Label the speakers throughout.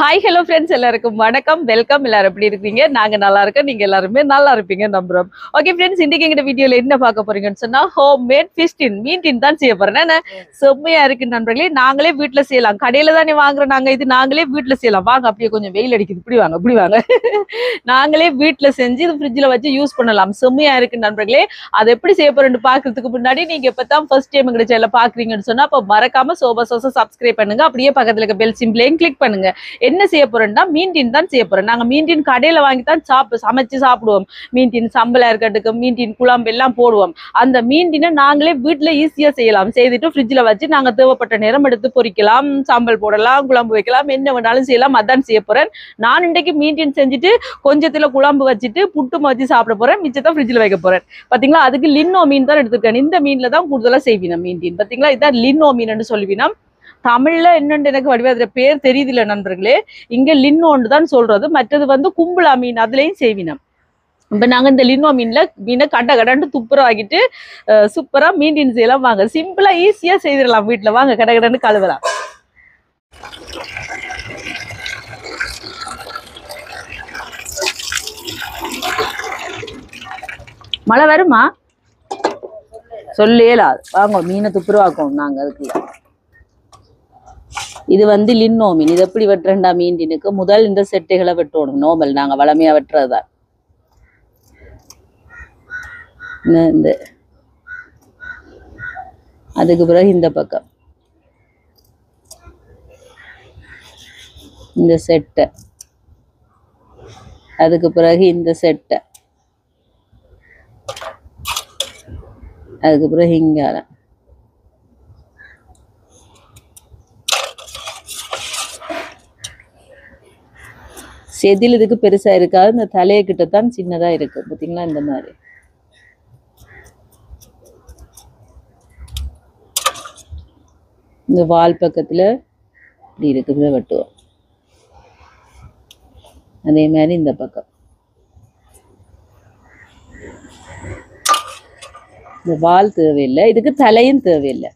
Speaker 1: Hi hello friends, எல்லாருக்கும் வணக்கம், welcome. எல்லாரும் எப்படி இருக்கீங்க? நாங்க நல்லா இருக்கோம், நீங்க எல்லாருமே நல்லா இருப்பீங்க நம்புறோம். ஓகே ஃப்ரெண்ட்ஸ், இன்னைக்கு எங்க வீடியோல என்ன பார்க்க போறீங்கன்னு சொன்னா ஹோம் மேட் ஃபிஷ் டின், மீன் டின் தான் செய்ய போறேன். என்ன செம்மையா இருக்கு நண்பர்களே. நாங்களே வீட்டுல செய்யலாம், கடையில தானே வாங்குறோம் நாங்க, இது நாங்களே வீட்டுல செய்யலாம். வாங்க, அப்படியே கொஞ்சம் வெயில் அடிக்குது, இப்படி வாங்க இப்படி வாங்க. நாங்களே வீட்டுல செஞ்சு இது ஃப்ரிட்ஜ்ல வச்சு யூஸ் பண்ணலாம். செம்மையா இருக்கு நண்பர்களே. அதை எப்படி செய்ய போறேன்னு பாக்குறதுக்கு முன்னாடி நீங்க இப்பதான் ஃபர்ஸ்ட் டைம் எங்க சேனல பாக்குறீங்கன்னு சொன்னா அப்ப மறக்காம சோபா சப்ஸ்கிரைப் பண்ணுங்க. அப்படியே பக்கத்துல இருக்க பெல் சிம்பிளையும் கிளிக் பண்ணுங்க. என்ன செய்ய போறேன்னா மீன் டின் தான் செய்ய போறேன். நாங்க மீன் டின் கடையில வாங்கி தான் சமைச்சு சாப்பிடுவோம். மீன் டின் சம்பளா இருக்கட்டும், மீன் டின் குழம்பு எல்லாம் போடுவோம். அந்த மீன் டினை நாங்களே வீட்டுல ஈஸியா செய்யலாம். செய்துட்டு ஃப்ரிட்ஜ்ல வச்சு நாங்க தேவைப்பட்ட நேரம் எடுத்து பொரிக்கலாம், சாம்பல் போடலாம், குழம்பு வைக்கலாம், என்ன வேணாலும் செய்யலாம். அதான் செய்ய போறேன். நான் இன்றைக்கு மீன் டின் செஞ்சுட்டு கொஞ்சத்துல குழம்பு வச்சுட்டு புட்டு வச்சு சாப்பிட போறேன். மிச்சத்தை ஃப்ரிட்ஜ்ல வைக்க போறேன். பாத்தீங்களா, அதுக்கு லின்னோ மீன் தான் எடுத்துருக்கேன். இந்த மீன்ல தான் கூடுதலா செய்வீனா மீன் டின். பாத்தீங்களா, இதான் லின்னோ மீன் சொல்லுவீனா. தமிழ்ல என்னன்னு எனக்கு வடிவா அதுல பேர் தெரியுதுல நண்பர்களே. இங்க லின்னோன்னு தான் சொல்றது. மற்றது வந்து கும்பலா மீன், அதுலயும் செய்வினம். இப்ப நாங்க இந்த லின்னோ மீனை கடன்னு துப்புரம் ஆகிட்டு சூப்பரா மீன் செய்யலாம். வாங்க, சிம்பிளா ஈஸியா செய்திடலாம் வீட்டுல. வாங்க, கடன்னு கழுவலாம். மழை வருமா சொல்லேலாது. வாங்க, மீனை துப்புரவாக்கும் நாங்க. அதுக்குள்ள இது வந்து லின்னோ மீன். இது எப்படி வெட்டுறா மீன் டினுக்கு முதல் இந்த செட்டைகளை வெட்டணும். நோமல் நாங்க வளமையா வெட்டுறதுதான். இந்த அதுக்கு பிறகு இந்த பக்கம் இந்த செட்டை, அதுக்கு பிறகு இந்த செட்டை, அதுக்கு பிறகு இங்கால செதில் இதுக்கு பெருசா இருக்காது. இந்த தலையை கிட்டத்தான் சின்னதா இருக்கு. பாத்தீங்களா, இந்த மாதிரி. இந்த வால் பக்கத்துல இப்படி இருக்குது, வெட்டுவோம். அதே மாதிரி இந்த பக்கம் இந்த வால் தேவையில்லை, இதுக்கு தலையும் தேவையில்லை.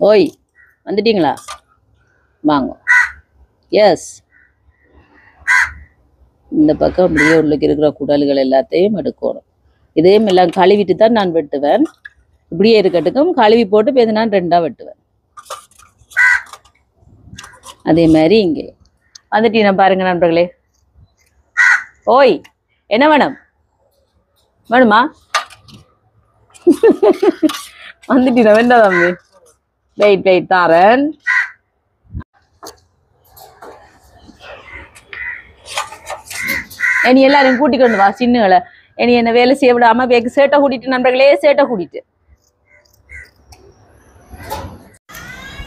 Speaker 1: ஓய், வந்துட்டீங்களா? வாங்க. எஸ், இந்த பக்கம் அப்படியே உள்ளுக்கு இருக்கிற குடல்கள் எல்லாத்தையும் எடுக்கணும். இதையும் எல்லாம் கழுவிட்டு தான் நான் வெட்டுவேன். இப்படியே இருக்கட்டுக்கும், கழுவி போட்டு பேருந்து நான் ரெண்டா வெட்டுவேன். அதே மாதிரி இங்கே வந்துட்டீங்க பாருங்க நண்பர்களே. ஓய், என்ன வேணும்? வேணுமா? வந்துட்டீங்க வேண்டாம் தம்பி. வெயிட் தாரன். இனி எல்லாரும் கூட்டிக் கொண்டு வா சின்னுகளை. இனி என்ன வேலை செய்ய விடாம சேட்டை கூட்டிட்டு நண்பர்களே, சேட்டை கூட்டிட்டு.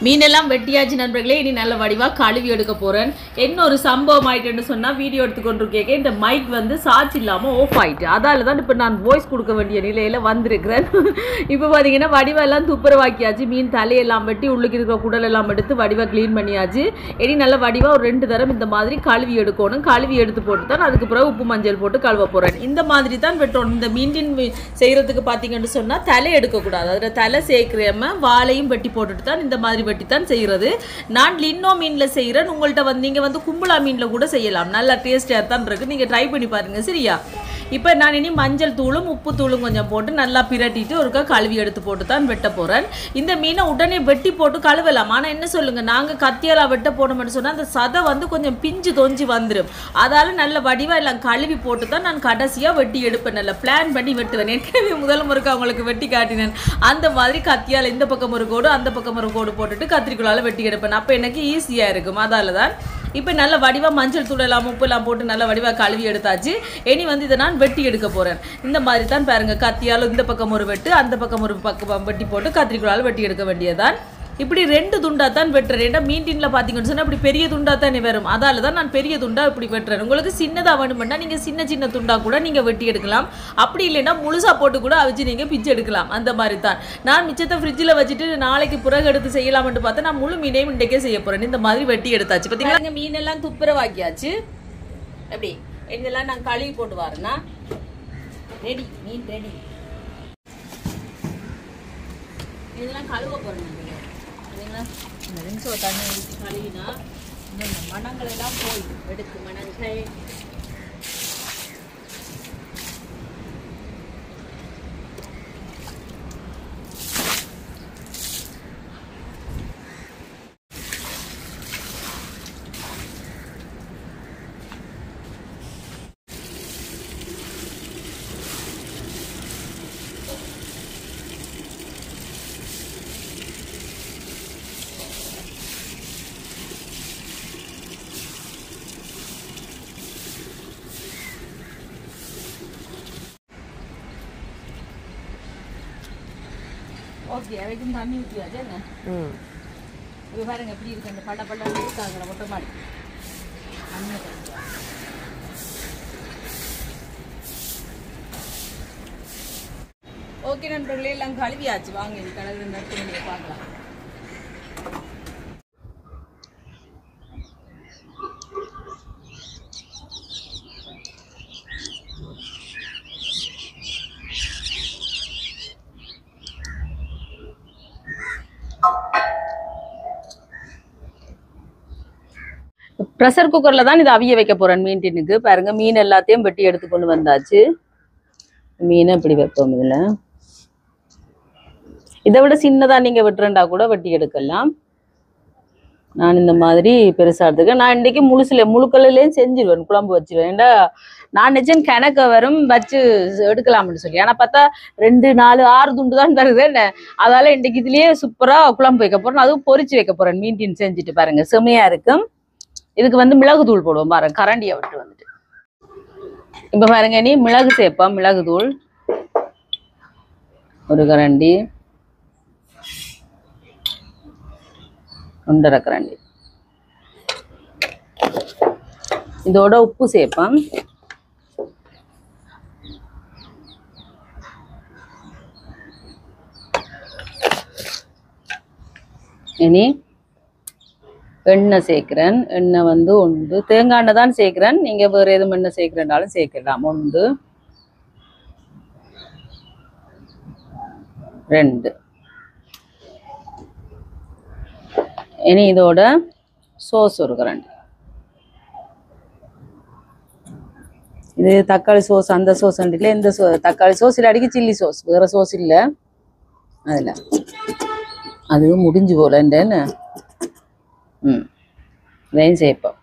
Speaker 1: மீனெல்லாம் வெட்டியாச்சு நண்பர்களே. இனி நல்ல வடிவா கழுவி எடுக்க போறேன். என்ன ஒரு சம்பவம் ஆயிட்டுன்னு சொன்னா, வீடியோ எடுத்துக்கொண்டிருக்கேன், இந்த மைக் வந்து சார்ஜ் இல்லாம ஆஃப் ஆயிட்டு. அதால தான் இப்ப நான் வாய்ஸ் கொடுக்க வேண்டிய நிலையில வந்திருக்கிறேன். இப்ப பாத்தீங்கன்னா வடிவா எல்லாம் துப்புரவாக்கியாச்சு. மீன் தலையெல்லாம் வெட்டி உள்ளுக்கு இருக்கிற குடல் எல்லாம் எடுத்து வடிவா கிளீன் பண்ணியாச்சு. இனி நல்ல வடிவா ஒரு 2 தரம் இந்த மாதிரி கழுவி எடுக்கணும். கழுவி எடுத்து போட்டு தான் அதுக்கு பிறகு உப்பு மஞ்சள் போட்டு கழுவ போறேன். இந்த மாதிரி தான் வெட்டணும். இந்த மீன் செய்யறதுக்கு பாத்தீங்கன்னு சொன்னா தலை எடுக்கக்கூடாது. அதுல தலை சேர்க்கிறேம வாழையும் வெட்டி போட்டுட்டு தான் இந்த மாதிரி வெட்டித்தான் செய்யறது. நான் லின்னோ மீன்ல செய்யறேன். உங்கள்கிட்ட வந்து நீங்க வந்து கும்பலா மீன்ல கூட செய்யலாம். நல்லா டேஸ்டியா தான் இருக்கு. நீங்க ட்ரை பண்ணி பாருங்க. சரியா? இப்போ நான் இனி மஞ்சள் தூளும் உப்பு தூளும் கொஞ்சம் போட்டு நல்லா பிரட்டிட்டு ஒருக்கா கழுவி எடுத்து போட்டு தான் வெட்ட போறேன். இந்த மீனை உடனே வெட்டி போட்டு கழுவலாம். ஆனா என்ன சொல்லுங்க, நாங்க கத்தியால வெட்ட போனோம்னு சொன்னா அந்த சதை வந்து கொஞ்சம் பிஞ்சு தொஞ்சி வந்துடும். அதால நல்ல வடிவா எல்லாம் கழுவி போட்டு தான் நான் கடைசியா வெட்டி எடுப்பேன். நல்லா பிளான் பண்ணி வெட்டுவேன். ஏற்கனவே முதல் முறைக்கு அவங்களுக்கு வெட்டி காட்டினேன். அந்த மாதிரி கத்தியால இந்த பக்கம் ஒரு கோடு அந்த பக்கம் ஒரு கோடு போட்டுட்டு கத்திரிக்கோளால வெட்டி எடுப்பேன். அப்ப எனக்கு ஈஸியா இருக்கும். அதால தான் இப்போ நல்ல வடிவா மஞ்சள் தூள் எல்லாம் உப்பு எல்லாம் போட்டு நல்ல வடிவா கழுவி எடுத்தாச்சு. இனி வந்து இதை நான் வெட்டி எடுக்க போறேன். இந்த மாதிரி தான் பாருங்க, கத்தியால இந்த பக்கம் ஒரு வெட்டு, அந்த பக்கம் ஒரு பக்கம் வெட்டி போட்டு கத்திரிக்கோளால வெட்டி எடுக்க வேண்டியதான். இப்படி 2 துண்டா தான் வெட்டுறேன். ஏன்னா மீன் டின்ல பாத்தீங்கன்னு சொன்னா இப்படி பெரிய துண்டா தானே வரும். அதால தான் நான் பெரிய துண்டா இப்படி வெட்டுறேன். உங்களுக்கு சின்னதா வேணும்னா நீங்க சின்ன துண்டா கூட நீங்க வெட்டி எடுக்கலாம். அப்படி இல்லைன்னா முழுசா போட்டு கூட அவிச்சு நீங்க பிச்சு எடுக்கலாம். அந்த மாதிரி தான். நான் மிச்சத்தை ஃப்ரிட்ஜில் வச்சுட்டு நாளைக்கு பிறகு எடுத்து செய்யலாம்னு பார்த்தா நான் முழு மீனையும் இன்றைக்கே செய்ய போறேன். இந்த மாதிரி வெட்டி எடுத்தாச்சு. பார்த்தீங்களா, மீனெல்லாம் துப்புரவாக்கியாச்சு. எப்படி இதெல்லாம் நான் கழுவி போட்டு வரேன்னா ரெடி, மீன் ரெடி. இதெல்லாம் கழுவ போறேன் இந்த ரின்ஸோ தண்ணி ஊற்றி கழுவினா இந்த மணங்கள் எல்லாம் போய் எடுக்கு மணங்கள். ஓகே அதுக்கும் தண்ணி ஊற்றியாச்சு என்ன இது பாருங்க எப்படி இருக்கு அந்த பள்ள பள்ள இருக்காங்க மொட்டை மாடி அண்ணன் ஓகே நண்பர்களே எல்லாம் கழுவியாச்சு வாங்க இது கலர் நட்டு நீங்க பார்க்கலாம். ப்ரெஷர் குக்கர்ல தான் இதை அவிய வைக்க போறேன் மீன் டின்னுக்கு. பாருங்க மீன் எல்லாத்தையும் வெட்டி எடுத்து கொண்டு வந்தாச்சு. மீனை இப்படி வைப்போம். இதுல இதை விட சின்னதா நீங்க வெட்டுறண்டா கூட வெட்டி எடுக்கலாம். நான் இந்த மாதிரி பெருசா எடுத்துக்கேன். நான் இன்னைக்கு முழுக்கல்லையும் செஞ்சிருவேன், குழம்பு வச்சிருவேன். ஏன்டா நான் நிஜம் கிணக்க வரும் வச்சு எடுக்கலாம்னு சொல்லி, ஆனா பார்த்தா 2, 4, 6 துண்டு தான் தருது என்ன. அதால இன்னைக்கு இதுலயே சூப்பரா குழம்பு வைக்க போறேன். அதுவும் பொரிச்சு வைக்க போறேன். மீன் டின் செஞ்சுட்டு பாருங்க செமையா இருக்கும். இதுக்கு வந்து மிளகு தூள் போடுவோம் பாருங்க, கரண்டியை விட்டு வந்துட்டு. இப்ப பாருங்க நீ மிளகு சேர்ப்போம். மிளகு தூள் 1 கரண்டி, 1.5 கரண்டி. இதோட உப்பு சேர்ப்போம். இனி எண்ணெய் சேர்க்கிறேன். எண்ணெய் வந்து 1 தேங்காய் எண்ணெய் தான் சேர்க்கிறேன். நீங்க வேற எதுவும் எண்ணெய் சேர்க்கிறனாலும் சேர்க்கலாம். 1, 2. இனி இதோட சோஸ் 1 கரண்டி. இது தக்காளி சோஸ், அந்த சோஸ் இல்லை, இந்த தக்காளி சோஸ் இல்லை, அடிக்க சில்லி சோஸ், வேற சோஸ் இல்லை அதில். அது முடிஞ்சு போல என்ன. இதையும் சேர்ப்போம்.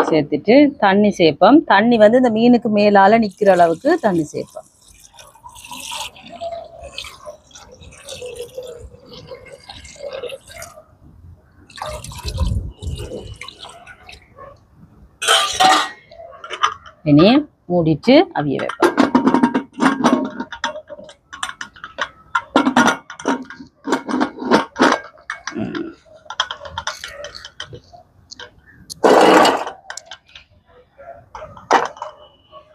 Speaker 1: சேர்த்துட்டு தண்ணி சேர்ப்போம். தண்ணி வந்து இந்த மீனுக்கு மேலால நிக்கிற அளவுக்கு தண்ணி சேர்ப்போம். இனி மூடிட்டு அவிய வைப்போம்.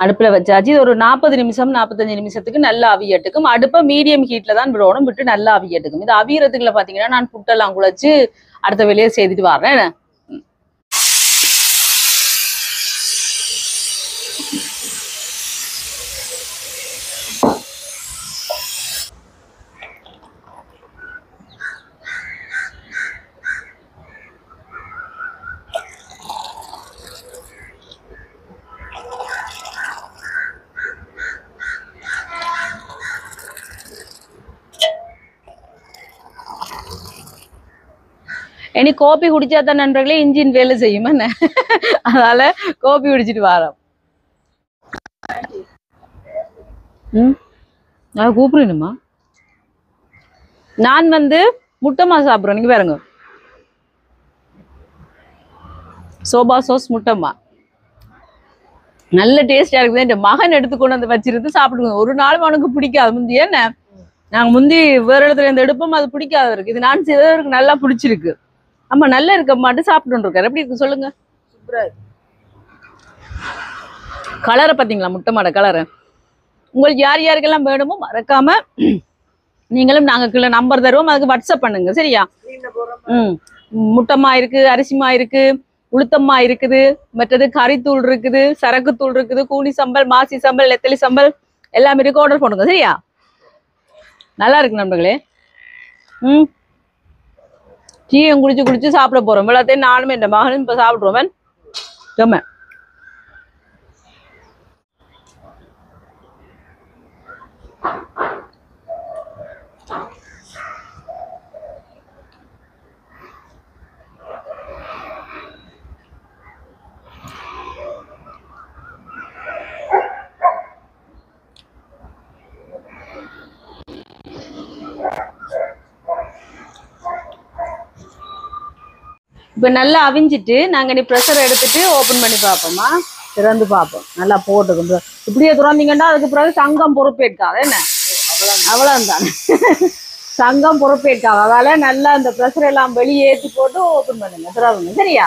Speaker 1: அடுப்புல வச்சாச்சு. இது ஒரு 40 நிமிஷம் 45 நிமிஷத்துக்கு நல்லா அவியட்டுக்கும். அடுப்பை மீடியம் ஹீட்ல தான் விடணும், விட்டு நல்லா அவியட்டுக்கும். இது அவியறதுக்குள்ள பாத்தீங்கன்னா நான் புட்டெல்லாம் குழச்சு அடுத்த வேலையை செய்துட்டு வர்றேன். இனி கோப்பி குடிச்சா தான் நண்பர்களே இன்ஜின் வேலை செய்யும் என்ன. அதனால கோப்பி குடிச்சிட்டு வரோம். நான் கூப்பிடணுமா? நான் வந்து முட்டைமா சாப்பிட்றேன். நீங்க பாருங்க, சோபா சோஸ் முட்டைமா நல்ல டேஸ்டா இருக்குது. என் மகன் எடுத்துக்கொண்டு வந்து வச்சிருந்து சாப்பிடுங்க. ஒரு நாள் அவனுக்கு பிடிக்காது. முந்தி என்ன நாங்க முந்தி வேற இடத்துல இருந்து எடுப்போம், அது பிடிக்காத இருக்கு. இது நான் செய்தவருக்கு நல்லா பிடிச்சிருக்கு. ஆமா நல்லா இருக்க மாட்டு சாப்பிட்டு இருக்காரு. எப்படி இருக்கு சொல்லுங்க? சூப்பரா இருக்கு. கலரை பாத்தீங்களா? முட்டை மாட கலரை. உங்களுக்கு யார் யாருக்கெல்லாம் வேணுமோ மறக்காம நீங்களும் நாங்க கீழே நம்பர் தருவோம், அதுக்கு வாட்ஸ்அப் பண்ணுங்க சரியா? முட்டைமா இருக்கு, அரிசிமா இருக்கு, உளுத்தம்மா இருக்குது, மற்றது கறித்தூள் இருக்குது, சரக்கு தூள் இருக்குது, கூனி சம்பல், மாசி சம்பல், நெத்தலி சம்பல் எல்லாம் இருக்கு. ஆர்டர் பண்ணுங்க சரியா? நல்லா இருக்கு நண்பர்களே. டீயும் குடிச்சு சாப்பிட போறோம். எல்லாத்தையும் நானும் இந்த மகனும் இப்ப சாப்பிடுறோம். செம்ம. இப்போ நல்லா அவிஞ்சிட்டு நாங்கள் நீ ப்ரெஷர் எடுத்துட்டு ஓப்பன் பண்ணி பார்ப்போமா, திறந்து பார்ப்போம். நல்லா போட்டுக்கும். இப்படியே திறந்தீங்கன்னா அதுக்கு பிறகு சங்கம் பொறுப்பேற்காது. என்ன அவ்வளோதான், சங்கம் பொறுப்பேற்காது. அதால நல்லா அந்த ப்ரெஷர் எல்லாம் வெளியே ஏற்றி போட்டு ஓப்பன் பண்ணுங்க, திறவுங்க. சரியா?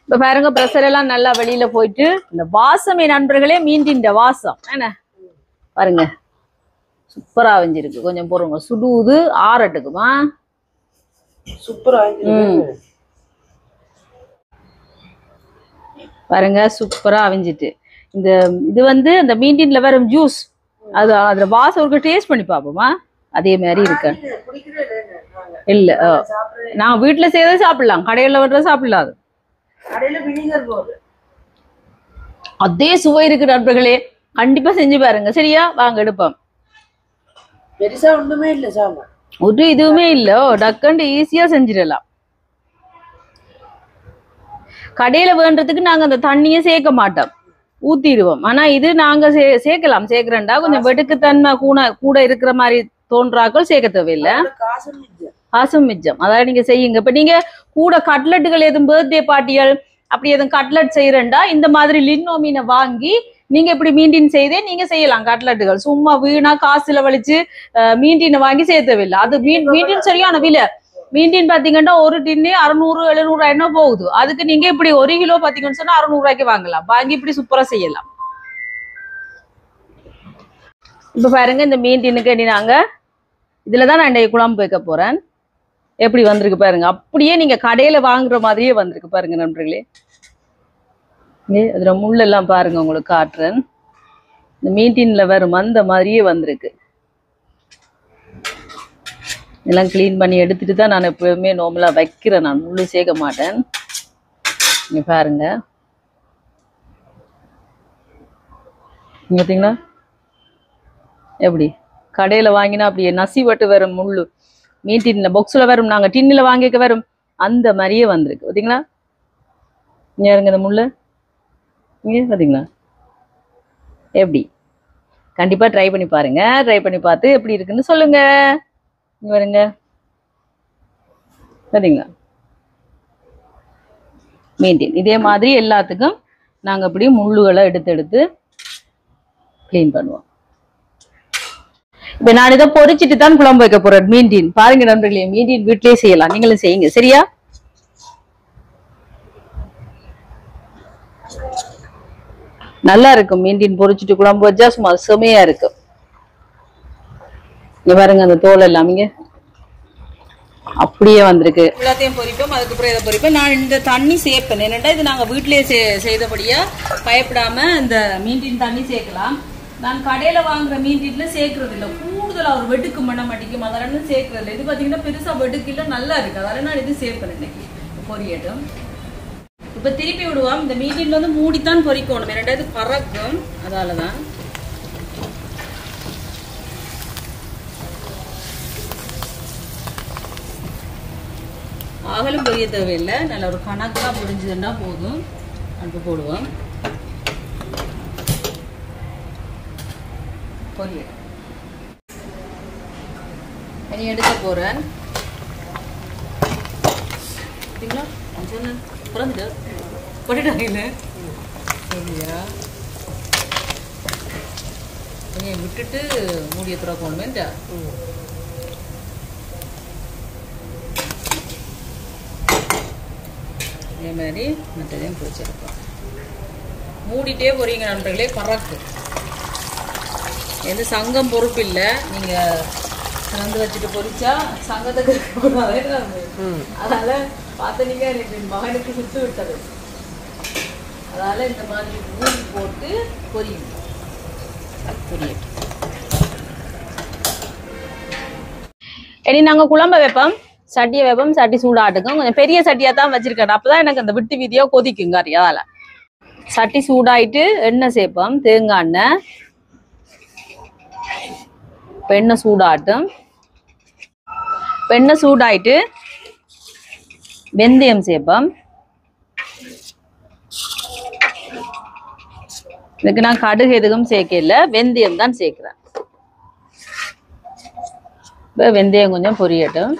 Speaker 1: இப்போ பாருங்க, ப்ரெஷர் எல்லாம் நல்லா வெளியில போயிட்டு இந்த வாசம் என் நண்பர்களே, மீண்டின் வாசம் என்ன பாருங்க, சூப்பரா அவிஞ்சிருக்கு. கொஞ்சம் பொறுங்க, சுடுவது ஆறட்டுக்குமா. பாருங்க, சூப்பரா அவிஞ்சிட்டு. இந்த இது வந்து இந்த மீண்டின்ல வரும் ஜூஸ், அது அதுல வாசம் ஒரு டேஸ்ட் பண்ணி பார்ப்போமா. அதே மாதிரி இருக்கு இல்ல, நான் வீட்டுல செய்யறத சாப்பிடலாம், கடையில வர்றத சாப்பிடலாம். அதே சுவை இருக்கு நண்பர்களே, கண்டிப்பா செஞ்சு பாருங்க. சரியா? வாங்க எடுப்போம்.
Speaker 2: பெருசா ஒண்ணுமே இல்ல சாமா,
Speaker 1: ஒரு இதுவுமே இல்ல, டக்குன்னு ஈஸியா செஞ்சிடலாம். கடையில வேண்டதுக்கு நாங்க அந்த தண்ணியை சேர்க்க மாட்டோம், ஊத்திடுவோம். ஆனா இது நாங்க சேர்க்கலாம். சேர்க்கிறேன்டா கொஞ்சம் வெடுக்குத்தன்மை கூட இருக்கிற மாதிரி தோன்றாக்கள் சேர்க்க தேவையில்லை, காசும் மிச்சம். அதாவது நீங்க செய்யுங்க. இப்ப நீங்க கூட கட்லெட்டுகள் எதுவும் பர்த்டே பார்ட்டிகள் அப்படி எதுவும் கட்லெட் செய்யறேன்டா, இந்த மாதிரி லின்னோ மீனை வாங்கி நீங்க இப்படி மீண்டின் செய்தே நீங்க செய்யலாம் கட்லெட்டுகள். சும்மா வீணா காசுல வலிச்சு மீண்டினை வாங்கி சேர்த்தவில்லை. அது மீண்டின் சரியான விலை. மீண்டின் பாத்தீங்கன்னா ஒரு டின்னு 600-700 என்ன போகுது. அதுக்கு நீங்க இப்படி 1 கிலோ பாத்தீங்கன்னு சொன்னா 600 ரூபாய்க்கு வாங்கலாம். வாங்கி இப்படி சூப்பரா செய்யலாம். இப்ப பாருங்க, இந்த மீண்டினுக்கு நாங்க இதுலதான் நான் இன்றைய குழம்பு வைக்க போறேன். எப்படி வந்திருக்கு பாருங்க, அப்படியே நீங்க கடையில வாங்குற மாதிரியே வந்திருக்கு பாருங்க நண்பர்களே. அதுல முள்ளெல்லாம் பாருங்க, உங்களுக்கு காட்டுறேன். இந்த மீண்டின்ல வரும் அந்த மாதிரியே வந்திருக்கு. எல்லாம் கிளீன் பண்ணி எடுத்துட்டு தான் நான் எப்பவுமே நார்மலா வைக்கிறேன். நான் முள்ளு சேர்க்க மாட்டேன். நீங்க பாருங்க, பார்த்தீங்களா எப்படி கடையில வாங்கினா அப்படியே நசிவட்டு வரும் முள்ளு. மீண்டின்ல பாக்ஸ்ல வரும், நாங்க டின்னுல வாங்கிக்க வரும், அந்த மாதிரியே வந்திருக்கு. பார்த்தீங்களா? இங்க இருங்க இந்த முள்ளு, இங்க பார்த்தீங்களா எப்படி? கண்டிப்பா ட்ரை பண்ணி பாருங்க. ட்ரை பண்ணி பார்த்து எப்படி இருக்குன்னு சொல்லுங்க. இங்க வருங்க, சரிங்களா? மீண்டின் இதே மாதிரி எல்லாத்துக்கும் நாங்க அப்படியே முள்ளுகளை எடுத்து கிளீன் பண்ணுவோம். இப்ப நான் இதை பொரிச்சிட்டு தான் குழம்பு வைக்க போறேன். மீண்டின் பாருங்க நண்பர்களே, மீண்டின் வீட்டிலேயே செய்யலாம், நீங்களும் செய்யுங்க. சரியா? நல்லா இருக்கும். மீண்டின் பொரிச்சிட்டு குழம்பு வச்சா சும்மா செமையா இருக்கும். இங்க பாருங்க, அந்த தோல் எல்லாம் இங்க அப்படியே வந்திருக்கு. எல்லாத்தையும் பொரிப்போம், அதுக்கப்புறம் இதை பொரிப்போம். நான் இந்த தண்ணி சேர்ப்பேன். என்னென்னா இது நாங்கள் வீட்டிலேயே செய்தபடியா பயப்படாம இந்த மீண்டின் தண்ணி சேர்க்கலாம். நான் கடையில வாங்குற மீண்டின்ல சேர்க்கறது இல்லை, கூடுதலா ஒரு வெடுக்கு மண்ண மாட்டிக்கும், அதனால சேர்க்கறது இல்லை. இது பாத்தீங்கன்னா பெருசா வெடுக்கு இல்லை, நல்லா இருக்கு. அதனால நான் இது சேர்ப்பேன். இன்னைக்கு பொரியட்டும். இப்ப திருப்பி விடுவோம். இந்த மீண்டின்ல வந்து மூடித்தான் பொரிக்கணும், ரெண்டாவது பறக்கும். அதாலதான் அகலும் பொரிய தேவையில்லை, நல்ல ஒரு கணக்கா பொரிஞ்சதுன்னா போதும். அடுப்பு போடுவோம், பொரியல் இனி எடுக்க போறேன். விட்டுட்டு மூடிய துறக்கணுமே. இதே மாதிரி மற்றதையும் பொரிச்சிருப்போம். மூடிட்டே பொரியுங்க நண்பர்களே, பறக்கு. எந்த சங்கம் பொறுப்பு இல்லை, நீங்க திறந்து வச்சுட்டு பொரிச்சா சங்கத்துக்கு அதனால பார்த்தீங்க, எனக்கு மகனுக்கு சுட்டு விட்டது. அதனால இந்த மாதிரி மூடி போட்டு பொரியும். பொரியல் இனி நாங்கள் குழம்ப வைப்போம், சட்டியை வைப்போம். சட்டி சூடாட்டுக்கும். கொஞ்சம் பெரிய சட்டியாக தான் வச்சிருக்கேன். அப்போதான் எனக்கு அந்த விட்டு வீதியாக கொதிக்குங்க அறியாதால. சட்டி சூடாயிட்டு எண்ணெய் சேர்ப்போம், தேங்காய் எண்ணெய். இப்போ எண்ணெய் சூடாட்டும். எண்ணெய் சூடாயிட்டு வெந்தயம் சேர்ப்போம். இதுக்கு நான் கடுகு எதுவும் சேர்க்கல, வெந்தயம் தான் சேர்க்கிறேன். இப்போ வெந்தயம் கொஞ்சம் பொரியட்டும்.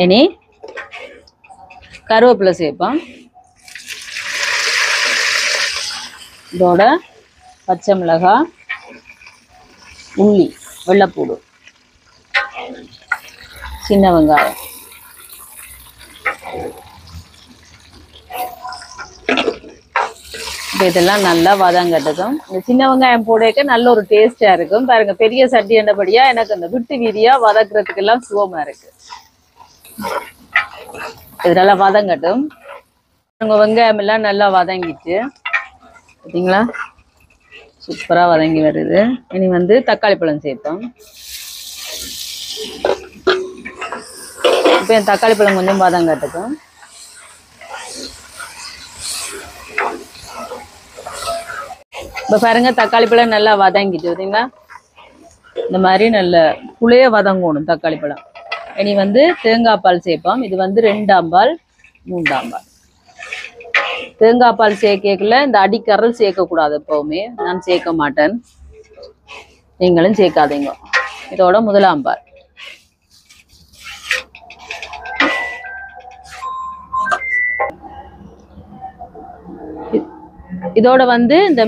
Speaker 1: இனி கருவேப்பிலை சேர்ப்போம். இதோட பச்சை மிளகாய், உள்ளி, வெள்ளைப்பூடு, சின்ன வெங்காயம். இதெல்லாம் நல்லா வதங்கட்டுக்கும். இந்த சின்ன வெங்காயம் போடக்க நல்ல ஒரு டேஸ்டா இருக்கும். பாருங்க, பெரிய சட்டி என்றபடியா எனக்கு அந்த விட்டு வீதியா வதக்குறதுக்கு எல்லாம் சுகமா இருக்கு. இதெல்லாம் வதங்கட்டும். வெங்காயம் எல்லாம் நல்லா வதங்கிட்டு பார்த்தீங்களா, சூப்பரா வதங்கி வருது. இனி வந்து தக்காளி பழம் சேர்ப்போம். இப்போ தக்காளி பழம் கொஞ்சம் வதங்கட்டுக்கும். இப்போ பாருங்க, தக்காளி பழம் நல்லா வதங்கிட்டு பார்த்தீங்களா, இந்த மாதிரி நல்ல புளிய வதங்கணும் தக்காளி பழம். இனி வந்து தேங்காய் பால் சேர்ப்போம். இது வந்து 2ஆம் பால் 3ஆம் பால். தேங்காய் பால் சேர்க்கல இந்த அடிக்கரல் சேர்க்கக்கூடாது. எப்பவுமே நான் சேர்க்க மாட்டேன், நீங்களும் சேர்க்காதீங்க. இதோட 1ஆம் பால். இதோட வந்து இந்த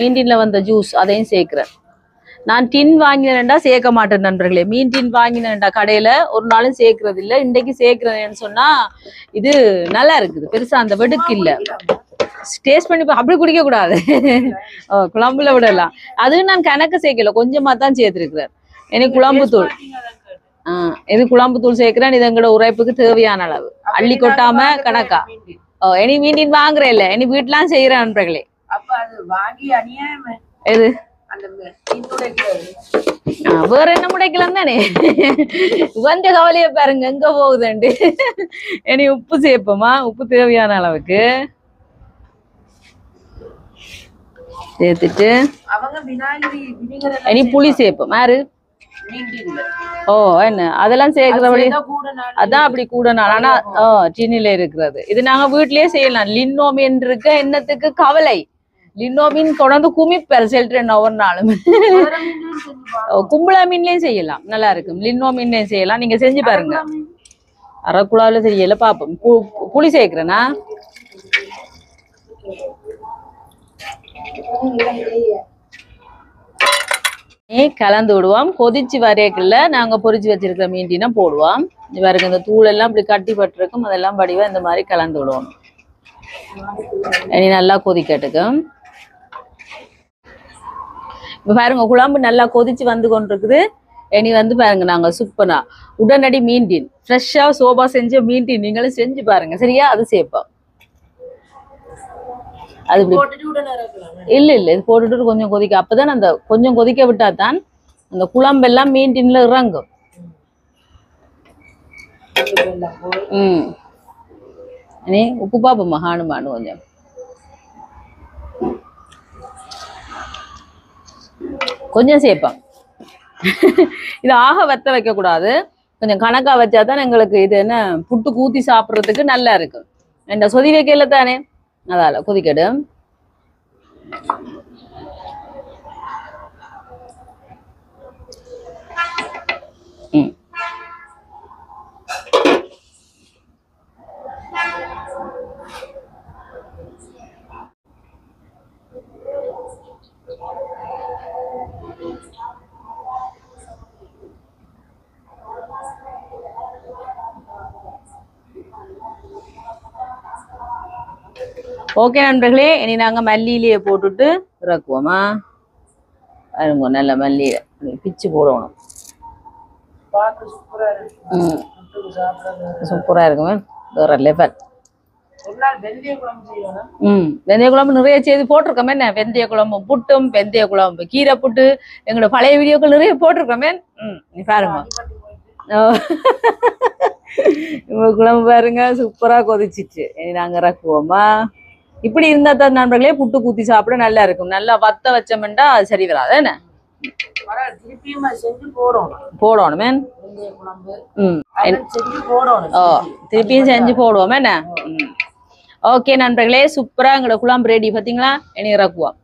Speaker 1: மீண்டின்ல வந்த ஜூஸ் அதையும் சேர்க்கிறேன். நான் டின் வாங்கினேன்டா சேர்க்க மாட்டேன் நண்பர்களே. மீன் டின் வாங்கினேன்டா கடையில ஒரு நாளும் சேர்க்கறது இல்லை. இன்றைக்கு சேர்க்கிறேன்னு சொன்னா இது நல்லா இருக்குது, பெருசா அந்த வெடுக்கு இல்லை. டேஸ்ட் பண்ணி அப்படி குடிக்க கூடாது. குழம்புல விடலாம். அதுவும் நான் கணக்கு சேர்க்கல, கொஞ்சமா தான் சேர்த்திருக்கிறேன். எனக்கு குழம்பு தூள் இது குழம்பு தூள் சேர்க்கிறேன். இது எங்களோட உரைப்புக்கு தேவையான அளவு, அள்ளி கொட்டாம கணக்கா. இனி மீண்டின் வாங்குறேன் இல்ல, இனி வீட்டுலாம் செய்யறேன் நண்பர்களே. எது வேற என்ன முடைக்கலாம் தானே. கொஞ்ச கவலைய பாருங்க எங்க போகுதுண்டு. இனி உப்பு சேர்ப்போமா, உப்பு தேவையான அளவுக்கு சேர்த்துட்டு இனி புளி சேர்ப்போம். யாரு ஓ என்ன அதெல்லாம் சேர்க்கிறபடி அதான் அப்படி கூட நாள். ஆனா டின்னில இருக்கிறது இது நாங்க வீட்லயே செய்யலாம். லின்னோமின் இருக்க என்னத்துக்கு கவலை. லின்னோமின் கொண்டாந்து குமிப்பேர் செல்றேன் ஒவ்வொரு நாளும். கும்பளா மீன்லயும் செய்யலாம், நல்லா இருக்கும். லின்னோ மீன்லயும் செய்யலாம், நீங்க செஞ்சு பாருங்க. அரைக்குழாவில செய்யல பாப்போம். புளி சேர்க்கிறேன்னா கலந்து விடுவோம். கொதிச்சு வரையக்குள்ள நாங்க பொரிச்சு வச்சிருக்கிற மீண்டினா போடுவோம். பாருங்க, இந்த தூள் எல்லாம் இப்படி கட்டி பட்டிருக்கும், அதெல்லாம் படிவா இந்த மாதிரி கலந்து விடுவோம். இனி நல்லா கொதிக்கட்டுக்கும். இப்ப பாருங்க, குழம்பு நல்லா கொதிச்சு வந்து கொண்டிருக்குது. இனி வந்து பாருங்க, நாங்க சூப்பரா உடனடி மீண்டின் ஃப்ரெஷ்ஷா சோபா செஞ்ச மீண்டின் நீங்களும் செஞ்சு பாருங்க, சரியா? அது சேர்ப்போம். அது இல்ல இது போட்டுட்டு கொஞ்சம் கொதிக்க, அப்பதான் அந்த கொஞ்சம் கொதிக்க விட்டா தான் அந்த குழம்பெல்லாம் மீண்டின்ல இறங்கும். இனி உப்பு பாப்போம்மா, ஹானுமானு கொஞ்சம் கொஞ்சம் சேர்ப்போம். இது ஆக வத்த வைக்க கூடாது, கொஞ்சம் கணக்கா வச்சாதான் எங்களுக்கு இது என்ன புட்டு கூத்தி சாப்பிட்றதுக்கு நல்லா இருக்கும். இந்த சொதி வைக்கல தானே, அதால கொதிக்கடும். ஓகே நண்பர்களே, இனி நாங்க மல்லியிலேயே போட்டுட்டு இறக்குவோமா. பாருங்க, நல்ல மல்லியில பிச்சு போடணும். சூப்பரா இருக்குமே, வேற லெவல்.
Speaker 2: ஒரு நாள் வெந்தய குழம்பு செய்யணும்.
Speaker 1: வெந்தய குழம்பு நிறைய செய்து போட்டிருக்கோமே என்ன, வெந்தய குழம்பு புட்டும், வெந்தய குழம்பு கீரை புட்டு, எங்களோட பழைய வீடியோக்கள் நிறைய போட்டிருக்கோமே. நீ பாருங்க குழம்பு பாருங்க சூப்பரா கொதிச்சிச்சு. இனி நாங்க இறக்குவோமா. இப்படி இருந்தா தான் நண்பர்களே புட்டு ஊத்தி சாப்பிட நல்லா இருக்கும். நல்லா வத்த வச்சோம்னா அது சரி வராது என்ன,
Speaker 2: திருப்பியும் செஞ்சு போடணும்.
Speaker 1: போடணுமே.
Speaker 2: வெந்தய குழம்பு
Speaker 1: செஞ்சு போடணும். திருப்பியும் செஞ்சு போடுவோம் என்ன. ஓகே நண்பர்களே, சூப்பரா எங்களோட குழம்பு ரெடி. பாத்தீங்களா, இனி இறக்குவோம்.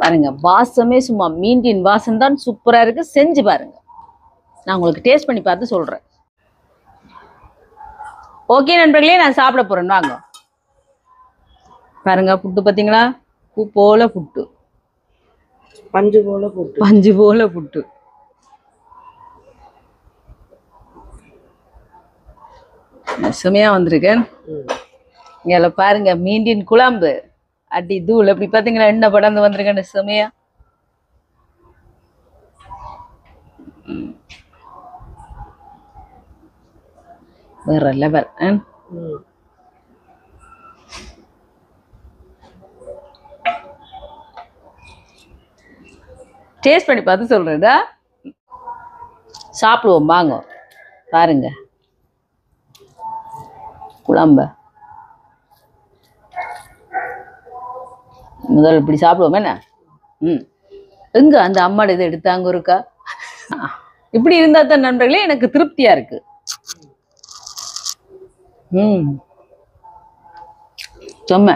Speaker 1: பாருங்க வாசமே சும்மா மீண்டின் வாசம் தான் சூப்பரா இருக்கு. செஞ்சு பாருங்க, நான் உங்களுக்கு டேஸ்ட் பண்ணி பார்த்து சொல்றேன். ஓகே நண்பர்களே, நான் சாப்பிட போறேன். வாங்க பாருங்க, புட்டு பாத்தீங்களா, பூ போல புட்டு,
Speaker 2: பஞ்சு போல புட்டு,
Speaker 1: பஞ்சு போல புட்டு. செமையா வந்திருக்கேன். இங்க பாருங்க மீண்டின் குழம்பு அடி தூள். அப்படி பாத்தீங்களா என்ன படந்து வந்திருக்கேன் செமையா. வேற லெவல். டேஸ்ட் பண்ணி பார்த்து சொல்றேன்டா. சாப்பிடுவோம் வாங்க. பாருங்க குழம்ப முதல்ல இப்படி சாப்பிடுவோம் என்ன. எங்க அந்த அம்மாட இதை எடுத்தாங்க இருக்கா. இப்படி இருந்தா தான் நண்பர்களே எனக்கு திருப்தியா இருக்கு. சொம்ம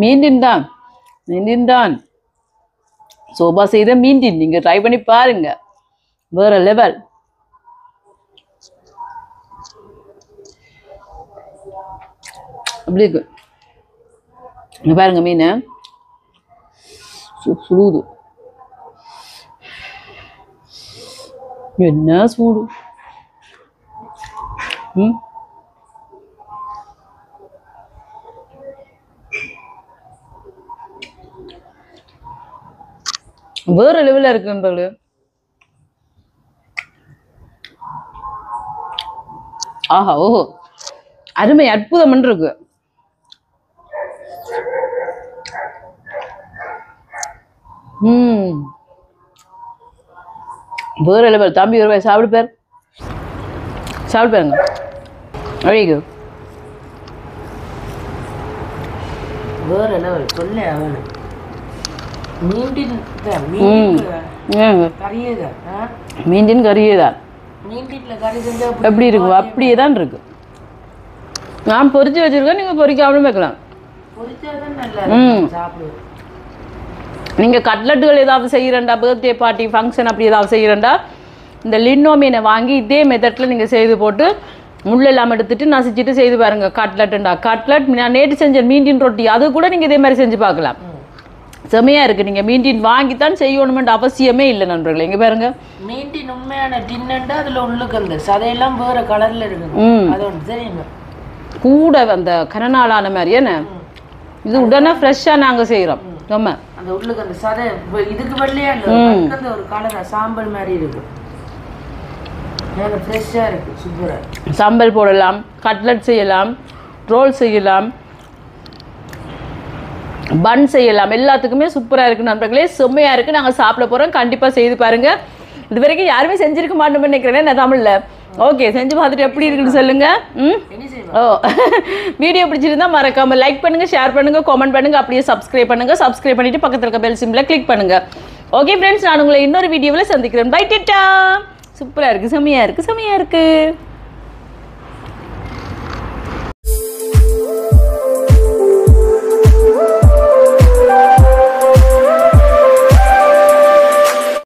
Speaker 1: மீண்டின் தான், மீண்டின் தான் சோபா செய்த மீண்டின். நீங்க ட்ரை பண்ணி பாருங்க, வேற லெவல். அப்படி இருக்கு. பாருங்க மீன் சுடுது, என்ன சூடு. வேற லெவல்ல இருக்கு. ஆஹா ஓஹோ, அருமை அற்புதம் இருக்கு. வேற லெவல். தம்பி ஒரு சாப்பிடு பேர், சாப்பிடு பாருங்க. அழகு
Speaker 2: வேற லெவல். சொல்ல அவனு மீண்டின்
Speaker 1: கறியேதான் எப்படி இருக்கு, அப்படியே தான் இருக்கு. நான் பொரிச்சு வச்சிருக்கேன், நீங்க பொரிக்காமலும் வைக்கலாம். நீங்க கட்லட்டுகள் ஏதாவது செய்யறண்டா, பர்த்டே பார்ட்டி ஃபங்க்ஷன் அப்படி ஏதாவது செய்யறண்டா, இந்த லின்னோ மீனை வாங்கி இதே மெத்தட்ல நீங்க செய்து போட்டு முள்ளெல்லாம் எடுத்துட்டு நசிச்சுட்டு செய்து பாருங்க. கட்லட்டுண்டா கட்லட். நான் நேற்று செஞ்ச மீண்டின் ரொட்டி அது கூட நீங்க இதே மாதிரி செஞ்சு பார்க்கலாம். செமையா இருக்கு. நீங்க மீண்டின் வாங்கித்தான் செய்யணும்ன்ற அவசியமே இல்லை நண்பர்களே. இங்க பாருங்க
Speaker 2: மீண்டின் உண்மையான டின்னண்டா அதுல உள்ளுக்கு அந்த சதையெல்லாம் வேற கலர்ல இருக்கு. அது ஒன்று தெரியுங்க
Speaker 1: கூட அந்த கனநாளான மாதிரி என்ன. இது உடனே ஃப்ரெஷ்ஷா நாங்க செய்யறோம். நம்ம
Speaker 2: அந்த உள்ளுக்கு அந்த சதை இதுக்கு வெள்ளையா இல்ல, அந்த ஒரு கலர் சாம்பல் மாதிரி இருக்கு. ஃப்ரெஷ்ஷா இருக்கு, சூப்பரா.
Speaker 1: சாம்பல் போடலாம், கட்லட் செய்யலாம், ரோல் செய்யலாம், பன் செய்யலாம், எல்லாத்துக்குமே சூப்பராக இருக்குது நண்பர்களே. செம்மையாக இருக்குது. நாங்கள் சாப்பிட போகிறோம், கண்டிப்பாக செய்து பாருங்கள். இது வரைக்கும் யாருமே செஞ்சுருக்க மாட்டோம்னு நினைக்கிறேன் நான் தமிழில். ஓகே, செஞ்சு பார்த்துட்டு எப்படி இருக்குன்னு சொல்லுங்கள். ஓ வீடியோ பிடிச்சிருந்தா மறக்காமல் லைக் பண்ணுங்கள், ஷேர் பண்ணுங்கள், கமெண்ட் பண்ணுங்கள், அப்படியே சப்ஸ்கிரைப் பண்ணுங்கள். சப்ஸ்கிரைப் பண்ணிவிட்டு பக்கத்தில் இருக்க பெல் சிம்பிளை கிளிக் பண்ணுங்கள். ஓகே ஃப்ரெண்ட்ஸ், நான் உங்களை இன்னொரு வீடியோவில் சந்திக்கிறேன். பை டிட்டா. சூப்பராக இருக்குது, செம்மையாக இருக்குது, செம்மையாக இருக்குது.